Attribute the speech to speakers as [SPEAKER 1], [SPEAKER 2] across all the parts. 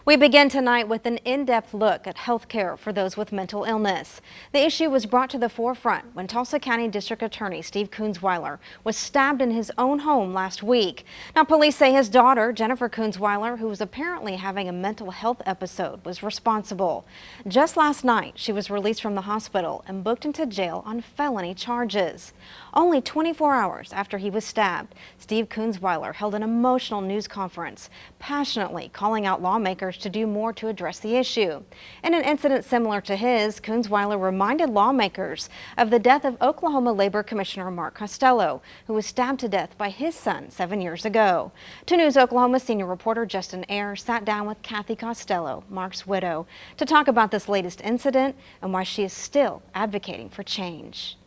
[SPEAKER 1] We begin tonight with an in-depth look at health care for those with mental illness. The issue was brought to the forefront when Tulsa County District Attorney Steve Kunzweiler was stabbed in his own home last week. Now, police say his daughter, Jennifer Kunzweiler, who was apparently having a mental health episode, was responsible. Just last night, she was released from the hospital and booked into jail on felony charges. Only 24 hours after he was stabbed, Steve Kunzweiler held an emotional news conference, passionately calling out lawmakers to do more to address the issue. In an incident similar to his, Kunzweiler reminded lawmakers of the death of Oklahoma Labor Commissioner Mark Costello, who was stabbed to death by his son 7 years ago. 2 News Oklahoma senior reporter Justin Ayers sat down with Kathy Costello, Mark's widow, to talk about this latest incident and why she is still advocating for change.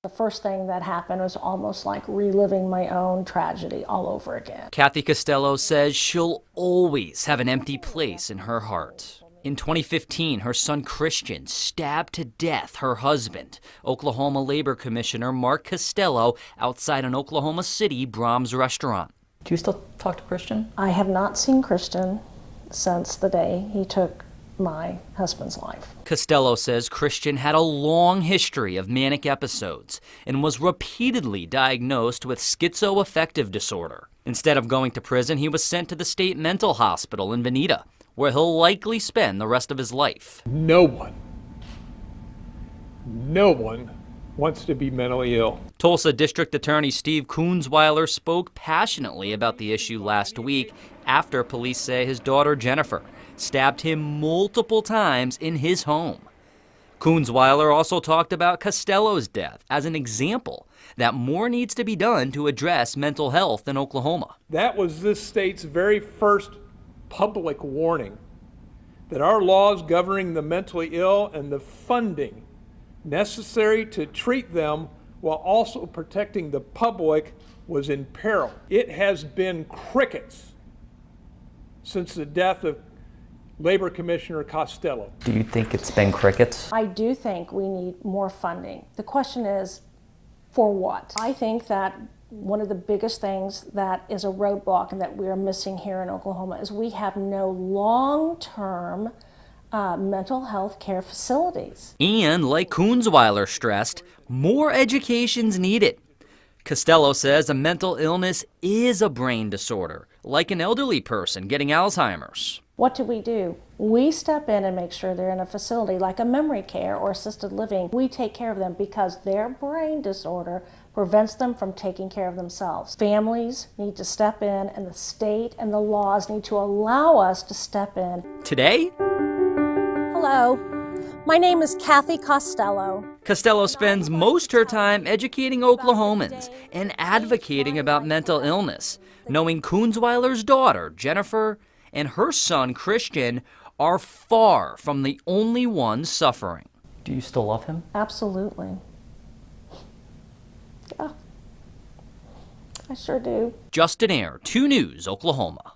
[SPEAKER 2] The first thing that happened was almost like reliving my own tragedy all over again.
[SPEAKER 3] Kathy Costello says she'll always have an empty place in her heart. In 2015, her son Christian stabbed to death her husband, Oklahoma Labor Commissioner Mark Costello, outside an Oklahoma City Brahms restaurant.
[SPEAKER 4] Do you still talk to Christian?
[SPEAKER 2] I have not seen Christian since the day he took my husband's life.
[SPEAKER 3] Costello says Christian had a long history of manic episodes and was repeatedly diagnosed with schizoaffective disorder. Instead of going to prison, he was sent to the state mental hospital in Veneta, where he'll likely spend the rest of his life.
[SPEAKER 5] No one wants to be mentally ill.
[SPEAKER 3] Tulsa District Attorney Steve Kunzweiler spoke passionately about the issue last week after police say his daughter Jennifer stabbed him multiple times in his home. Kunzweiler also talked about Costello's death as an example that more needs to be done to address mental health in Oklahoma.
[SPEAKER 5] That was this state's very first public warning that our laws governing the mentally ill and the funding necessary to treat them while also protecting the public was in peril. It has been crickets since the death of Labor Commissioner Costello.
[SPEAKER 4] Do you think it's been crickets?
[SPEAKER 2] I do think we need more funding. The question is, for what? I think that one of the biggest things that is a roadblock and that we are missing here in Oklahoma is we have no long-term mental health care facilities.
[SPEAKER 3] And like Kunzweiler stressed, more education's needed. Costello says a mental illness is a brain disorder, like an elderly person getting Alzheimer's.
[SPEAKER 2] What do? We step in and make sure they're in a facility like a memory care or assisted living. We take care of them because their brain disorder prevents them from taking care of themselves. Families need to step in, and the state and the laws need to allow us to step in.
[SPEAKER 3] Today?
[SPEAKER 2] Hello, my name is Kathy Costello.
[SPEAKER 3] Costello spends most her time educating Oklahomans and advocating about mental illness, knowing Kunzweiler's daughter, Jennifer, and her son, Christian, are far from the only ones suffering.
[SPEAKER 4] Do you still love him?
[SPEAKER 2] Absolutely. Yeah, I sure do.
[SPEAKER 3] Justin Ayers, 2 News, Oklahoma.